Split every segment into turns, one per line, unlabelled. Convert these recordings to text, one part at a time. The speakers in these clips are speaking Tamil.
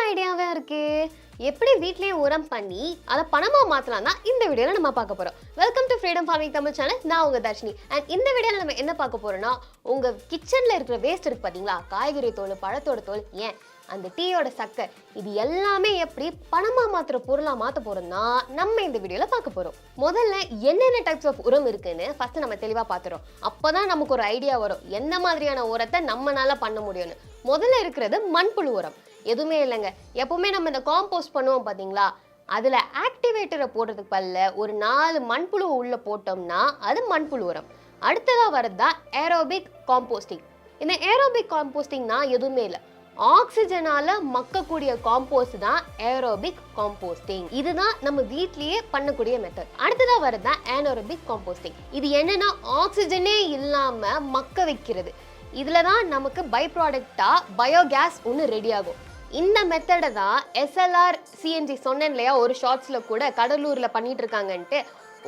ஐடியாவே இருக்கு. எப்படி வீட்லயே உரம் பண்ணி அதை பணமா மாத்தலாம் தான் இந்த வீடியோல நம்ம பார்க்க போறோம். Welcome to freedom farming Tamil channel. நான் உங்க தர்ஷினி. அண்ட் இந்த வீடியோல நம்ம என்ன பார்க்க போறோம்னா, உங்க கிச்சன்ல இருக்கிற வேஸ்ட் இருக்கு பாத்தீங்களா, காய்கறி தோல், பழத்தோட தோல், ஏன் அந்த டீயோட சக்கை, இது எல்லாமே எப்படி பணமா மாத்துற பொருளா மாத்த போறோம்னா நம்ம இந்த வீடியோல பார்க்க போறோம். முதல்ல என்னென்ன டைப்ஸ் ஆஃப் உரம் இருக்குன்னு ஃபர்ஸ்ட் நம்ம தெளிவா பார்த்துறோம். அப்பதான் நமக்கு ஒரு ஐடியா வரும் என்ன மாதிரியான உரத்தை நம்மளால பண்ண முடியும்னு. முதல்ல இருக்கிறது மண்புழு உரம். எதுவுமே இல்லைங்க, எப்பவுமே நம்ம இந்த காம்போஸ்ட் பண்ணுவோம் பாத்தீங்களா, அதுல ஆக்டிவேட்டரை போடுறதுக்கு பதில ஒரு 4 மண்புழு உள்ள போட்டோம்னா அது மண்புழு உரம். அடுத்ததா வரதா ஏரோபிக் காம்போஸ்டிங். இந்த ஏரோபிக் காம்போஸ்டிங்னா எதுவுமே இல்லை, ஆக்சிஜனால மக்கக்கூடிய காம்போஸ்ட் தான் ஏரோபிக் காம்போஸ்டிங். இதுதான் நம்ம வீட்லயே பண்ணக்கூடிய மெத்தட். அடுத்ததா வரதா ஏனோரோபிக் காம்போஸ்டிங். இது என்னன்னா ஆக்சிஜனே இல்லாம மக்க வைக்கிறது. இதுல தான் நமக்கு பை ப்ராடக்டா பயோகேஸ் ஒன்று ரெடி ஆகும். இந்த மெத்தடை தான் SLR CNG சொன்னேன் இல்லையா, ஒரு ஷார்ட்ஸ்ல கூட கடலூர்ல பண்ணிட்டு இருக்காங்கன்ட்டு.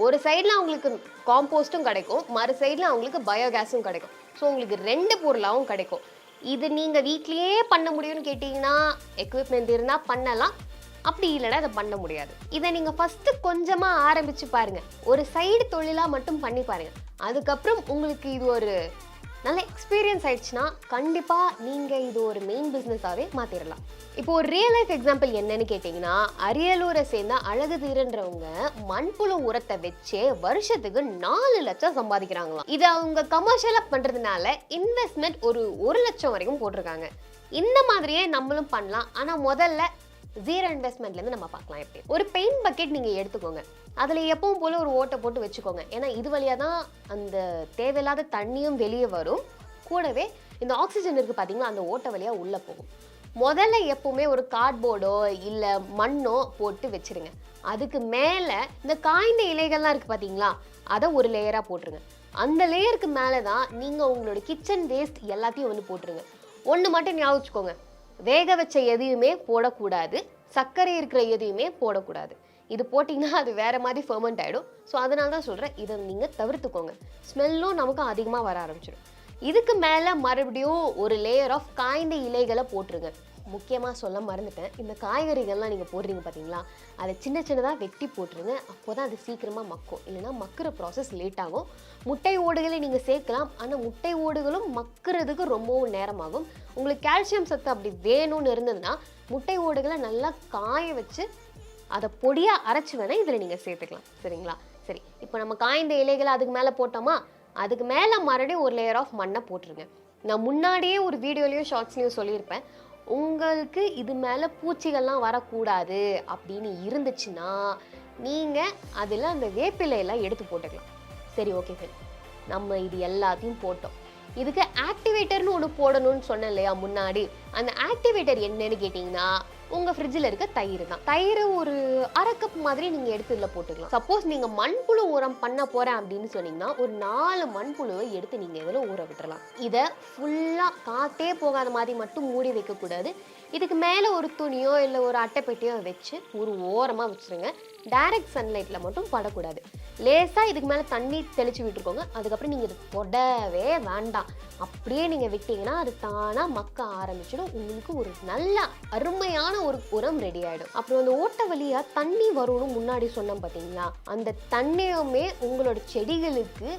ஒரு சைட்ல அவங்களுக்கு காம்போஸ்டும் கிடைக்கும், மறு சைட்ல அவங்களுக்கு பயோகேஸும் கிடைக்கும். ஸோ உங்களுக்கு 2 பொருளாகவும் கிடைக்கும். இது நீங்க வீட்லயே பண்ண முடியும்னு கேட்டீங்கன்னா எக்யூப்மெண்ட் இருந்தா பண்ணலாம், அப்படி இல்லைனா அதை பண்ண முடியாது. இதை நீங்க ஃபர்ஸ்ட் கொஞ்சமா ஆரம்பிச்சு பாருங்க, ஒரு சைடு தொழிலா மட்டும் பண்ணி பாருங்க. அதுக்கப்புறம் உங்களுக்கு இது ஒரு நல்ல எக்ஸ்பீரியன்ஸ் ஆயிடுச்சுன்னா கண்டிப்பா நீங்க இது ஒரு மெயின் பிசினஸாவே மாத்திரலாம். இப்போ ஒரு ரியல் லைஃப் எக்ஸாம்பிள் என்னன்னு கேட்டீங்கன்னா, அரியலூரை சேர்ந்த அழகு தீரன்றவங்க மண்புழு உரத்தை வச்சே வருஷத்துக்கு 4 லட்சம் சம்பாதிக்கிறாங்களாம். இது அவங்க கமர்ஷியலா பண்றதுனால இன்வெஸ்ட்மெண்ட் ஒரு 1 லட்சம் வரைக்கும் போட்டிருக்காங்க. இந்த மாதிரியே நம்மளும் பண்ணலாம். ஆனா முதல்ல 0 இன்வெஸ்ட்மெண்ட்ல இருந்து நம்ம பார்க்கலாம். எப்படி ஒரு பெயிண்ட் பக்கெட் நீங்க எடுத்துக்கோங்க, அதுல எப்பவும் போல ஒரு ஓட்டை போட்டு வச்சுக்கோங்க. ஏன்னா இது வழியா தான் அந்த தேவையில்லாத தண்ணியும் வெளியே வரும், கூடவே இந்த ஆக்சிஜன் இருக்கு பாத்தீங்களா, அந்த ஓட்டை வழியா உள்ள போகும். முதல்ல எப்பவுமே ஒரு கார்ட்போர்டோ இல்ல மண்ணோ போட்டு வச்சிருங்க. அதுக்கு மேல இந்த காய்ந்த இலைகள்லாம் இருக்கு பாத்தீங்களா, அதை ஒரு லேயரா போட்டுருங்க. அந்த லேயருக்கு மேலதான் நீங்க உங்களோட கிச்சன் வேஸ்ட் எல்லாத்தையும் வந்து போட்டுருங்க. ஒண்ணு மட்டும் ஞாபகம் வச்சுக்கோங்க, வேக வச்ச எதையுமே போடக்கூடாது, சர்க்கரை இருக்கிற எதையுமே போடக்கூடாது. இது போட்டிங்கன்னா அது வேற மாதிரி ஃபெர்மெண்ட் ஆகிடும். ஸோ அதனால தான் சொல்கிறேன், இதை நீங்கள் தவிர்த்துக்கோங்க. ஸ்மெல்லும் நமக்கு அதிகமாக வர ஆரம்பிச்சிடும். இதுக்கு மேலே மறுபடியும் ஒரு லேயர் ஆஃப் காய்ந்த இலைகளை போட்டுருங்க. முக்கியமாக சொல்ல மறந்துட்டேன், இந்த காய்கறிகள்லாம் நீங்கள் போடுறீங்க பார்த்தீங்களா, அதை சின்ன சின்னதாக வெட்டி போட்டுருங்க. அப்போ தான் அது சீக்கிரமாக மக்கும், இல்லைன்னா மக்கிற ப்ராசஸ் லேட் ஆகும். முட்டை ஓடுகளை நீங்கள் சேர்க்கலாம், ஆனால் முட்டை ஓடுகளும் மக்கிறதுக்கு ரொம்பவும் நேரமாகும். உங்களுக்கு கால்சியம் சத்து அப்படி வேணும்னு இருந்ததுன்னா முட்டை ஓடுகளை நல்லா காய வச்சு அதை பொடியாக அரைச்சி வேணால் இதில் நீங்கள் சேர்த்துக்கலாம். சரிங்களா? சரி, இப்போ நம்ம காய்ந்த இலைகளை அதுக்கு மேலே போட்டோமா, அதுக்கு மேலே மறுபடியும் ஒரு லேயர் ஆஃப் மண்ணை போட்டுருங்க. நான் முன்னாடியே ஒரு வீடியோலையும் ஷார்ட்ஸ்லையும் சொல்லியிருப்பேன், உங்களுக்கு இது மேலே பூச்சிகள்லாம் வரக்கூடாது அப்படின்னு இருந்துச்சுன்னா நீங்கள் அதில் அந்த வேப்பிலையெல்லாம் எடுத்து போட்டுக்கலாம். சரி, ஓகே சார், நம்ம இது எல்லாத்தையும் போட்டோம். இதுக்கு ஆக்டிவேட்டர்னு ஒன்று போடணும்னு சொன்னேன் இல்லையா முன்னாடி, அந்த ஆக்டிவேட்டர் என்னன்னு கேட்டிங்கன்னா உங்கள் ஃப்ரிட்ஜில் இருக்க தயிர் தான். தயிர் ஒரு 1/2 கப் மாதிரி நீங்கள் எடுத்து இதில் போட்டுக்கலாம். சப்போஸ் நீங்கள் மண்புழு உரம் பண்ண போகிறேன் அப்படின்னு சொன்னீங்கன்னா ஒரு 4 மண்புழுவை எடுத்து நீங்கள் இதில் ஊற விட்டுறலாம். இதை ஃபுல்லாக காற்றே போகாத மாதிரி மட்டும் மூடி வைக்கக்கூடாது. இதுக்கு மேலே ஒரு துணியோ இல்லை ஒரு அட்டைப்பெட்டியோ வச்சு ஒரு ஓரமாக வச்சுருங்க. டைரக்ட் சன்லைட்டில் மட்டும் படக்கூடாது. லேசாக இதுக்கு மேலே தண்ணி தெளித்து விட்டுருக்கோங்க. அதுக்கப்புறம் நீங்கள் இது தொடவே வேண்டாம். அப்படியே நீங்கள் விட்டீங்கன்னா அது தானாக மக்க ஆரம்பிச்சிடும். உங்களுக்கு ஒரு நல்ல அருமையான ஒரு உரம் ரெடி ஆகிடும். அப்புறம் அந்த ஓட்ட வழியாக தண்ணி வரும்னு முன்னாடி சொன்னோம் பார்த்தீங்களா, அந்த தண்ணியுமே உங்களோட செடிகளுக்கு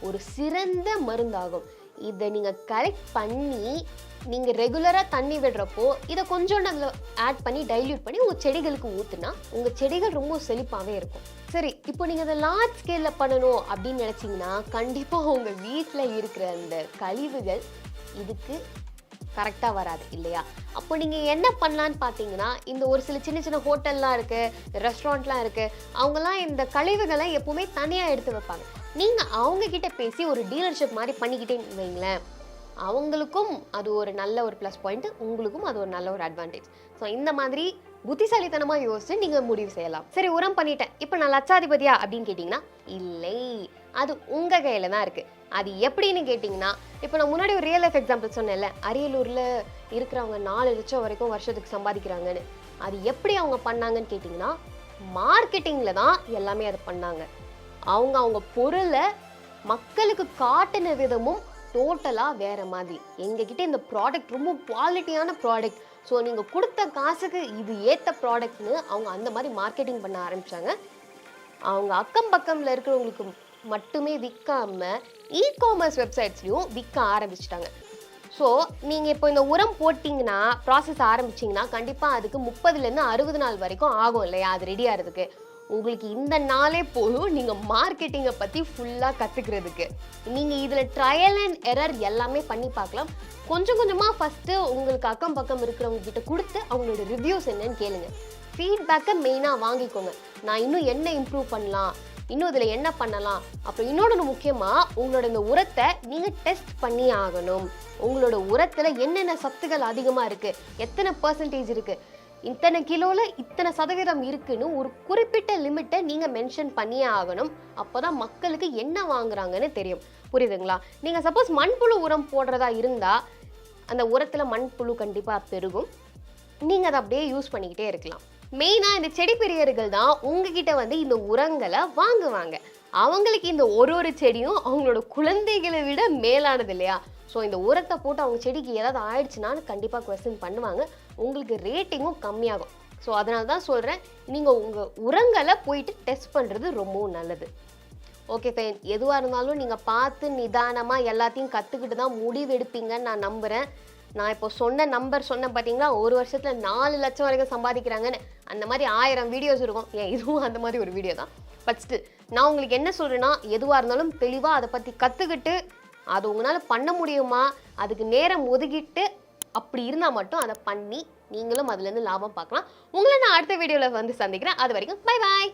ஒரு சிறந்த மருந்தாகும். இதை நீங்கள் கலெக்ட் பண்ணி நீங்கள் ரெகுலராக தண்ணி விடுறப்போ இதை கொஞ்சம் அதில் ஆட் பண்ணி டைல்யூட் பண்ணி உங்கள் செடிகளுக்கு ஊற்றுனா உங்கள் செடிகள் ரொம்ப செழிப்பாகவே இருக்கும். சரி, இப்போ நீங்கள் அதை லார்ஜ் ஸ்கேலில் பண்ணணும் அப்படின்னு நினச்சிங்கன்னா கண்டிப்பாக உங்கள் வீட்டில் இருக்கிற அந்த கழிவுகள் இதுக்கு கரெக்டாக வராது இல்லையா? அப்போ நீங்கள் என்ன பண்ணலான்னு பார்த்தீங்கன்னா, இந்த ஒரு சில சின்ன சின்ன ஹோட்டல்லாம் இருக்குது, ரெஸ்டாரண்ட்லாம் இருக்குது, அவங்கெல்லாம் இந்த கழிவுகளை எப்போவுமே தனியாக எடுத்து வைப்பாங்க. நீங்கள் அவங்கக்கிட்ட பேசி ஒரு டீலர்ஷிப் மாதிரி பண்ணிக்கிட்டே வைங்களேன், அவங்களுக்கும் அது ஒரு நல்ல ஒரு ப்ளஸ் பாயிண்ட், உங்களுக்கும் அது ஒரு நல்ல ஒரு அட்வான்டேஜ். ஸோ இந்த மாதிரி புத்திசாலித்தனமாக யோசிச்சு நீங்கள் முடிவு செய்யலாம். சரி, உரம் பண்ணிட்டேன், இப்போ நான் லட்சாதிபதியா அப்படின்னு கேட்டிங்கன்னா இல்லை, அது உங்கள் கையில் தான் இருக்குது. அது எப்படின்னு கேட்டிங்கன்னா, இப்போ நான் முன்னாடி ஒரு ரியல் லைஃப் எக்ஸாம்பிள் சொன்னேன்ல, அரியலூரில் இருக்கிறவங்க 4 லட்சம் வரைக்கும் வருஷத்துக்கு சம்பாதிக்கிறாங்கன்னு. அது எப்படி அவங்க பண்ணாங்கன்னு கேட்டிங்கன்னா, மார்க்கெட்டிங்கில் தான் எல்லாமே அதை பண்ணாங்க. அவங்க பொருளை மக்களுக்கு காட்டின விதமும் டோட்டலாக வேறு மாதிரி. எங்ககிட்ட இந்த ப்ராடக்ட் ரொம்ப குவாலிட்டியான ப்ராடக்ட், ஸோ நீங்கள் கொடுத்த காசுக்கு இது ஏற்ற ப்ராடக்ட்னு அவங்க அந்த மாதிரி மார்க்கெட்டிங் பண்ண ஆரம்பித்தாங்க. அவங்க அக்கம் பக்கமில் இருக்கிறவங்களுக்கு மட்டுமே விற்காம இ-காமர்ஸ் வெப்சைட்ஸ்லையும் விற்க ஆரம்பிச்சிட்டாங்க. ஸோ நீங்கள் இப்போ இந்த உரம் போட்டிங்கன்னா ப்ராசஸ் ஆரம்பிச்சிங்கன்னா கண்டிப்பாக அதுக்கு 30லேருந்து 60 நாள் வரைக்கும் ஆகும் இல்லையா அது ரெடி ஆகிறதுக்கு. உங்களுக்கு இந்த நாளே போதும் நீங்கள் மார்க்கெட்டிங்கை பற்றி ஃபுல்லாக கற்றுக்கிறதுக்கு. நீங்கள் இதில் ட்ரையல் அண்ட் எரர் எல்லாமே பண்ணி பார்க்கலாம். கொஞ்சம் கொஞ்சமாக ஃபஸ்ட்டு உங்களுக்கு அக்கம் பக்கம் இருக்கிறவங்க கிட்ட கொடுத்து அவங்களோட ரிவ்யூஸ் என்னன்னு கேளுங்க. ஃபீட்பேக்கை மெயினாக வாங்கிக்கோங்க. நான் இன்னும் என்ன இம்ப்ரூவ் பண்ணலாம், இன்னும் இதில் என்ன பண்ணலாம். அப்புறம் இன்னொன்று முக்கியமாக உங்களோட இந்த உரத்தை நீங்கள் டெஸ்ட் பண்ணி ஆகணும். உங்களோட உரத்தில் என்னென்ன சத்துக்கள் அதிகமாக இருக்குது, எத்தனை பர்சன்டேஜ் இருக்குது, இத்தனை கிலோவில் இத்தனை சதவீதம் இருக்குன்னு ஒரு குறிப்பிட்ட லிமிட்டை நீங்கள் மென்ஷன் பண்ணியே ஆகணும். அப்போ தான் மக்களுக்கு என்ன வாங்குறாங்கன்னு தெரியும். புரியுதுங்களா? நீங்கள் சப்போஸ் மண்புழு உரம் போடுறதா இருந்தால் அந்த உரத்தில் மண்புழு கண்டிப்பாக பெருகும். நீங்கள் அதை அப்படியே யூஸ் பண்ணிக்கிட்டே இருக்கலாம். மெயினாக இந்த செடி பிரியர்கள் தான் உங்ககிட்ட வந்து இந்த உரங்களை வாங்குவாங்க. அவங்களுக்கு இந்த ஒரு செடியும் அவங்களோட குழந்தைகளை விட மேலானது இல்லையா? ஸோ இந்த உரத்தை போட்டு அவங்க செடிக்கு ஏதாவது ஆயிடுச்சுனான்னு கண்டிப்பாக குவெஸ்சன் பண்ணுவாங்க. உங்களுக்கு ரேட்டிங்கும் கம்மியாகும். ஸோ அதனால தான் சொல்கிறேன், நீங்கள் உங்கள் உரங்களை போயிட்டு டெஸ்ட் பண்ணுறது ரொம்பவும் நல்லது. Okay fine. எதுவாக இருந்தாலும் நீங்கள் பார்த்து நிதானமாக எல்லாத்தையும் கற்றுக்கிட்டு தான் முடிவெடுப்பீங்கன்னு நான் நம்புகிறேன். நான் இப்போ நம்பர் சொன்னேன் பார்த்தீங்களா, ஒரு வருஷத்தில் 4 லட்சம் வரைக்கும் சம்பாதிக்கிறாங்கன்னு. அந்த மாதிரி 1000 வீடியோஸ் இருக்கும். இதுவும் அந்த மாதிரி ஒரு வீடியோ தான். ஃபஸ்ட்டு நான் உங்களுக்கு என்ன சொல்கிறேன்னா, எதுவாக இருந்தாலும் தெளிவாக அதை பற்றி கற்றுக்கிட்டு அது உங்களால் பண்ண முடியுமா, அதுக்கு நேரம் ஒதுக்கிட்டு அப்படி இருந்தால் மட்டும் அதை பண்ணி நீங்களும் அதுலேருந்து லாபம் பார்க்கலாம். உங்களை நான் அடுத்த வீடியோவில் வந்து சந்திக்கிறேன். அது வரைக்கும் பை பாய்.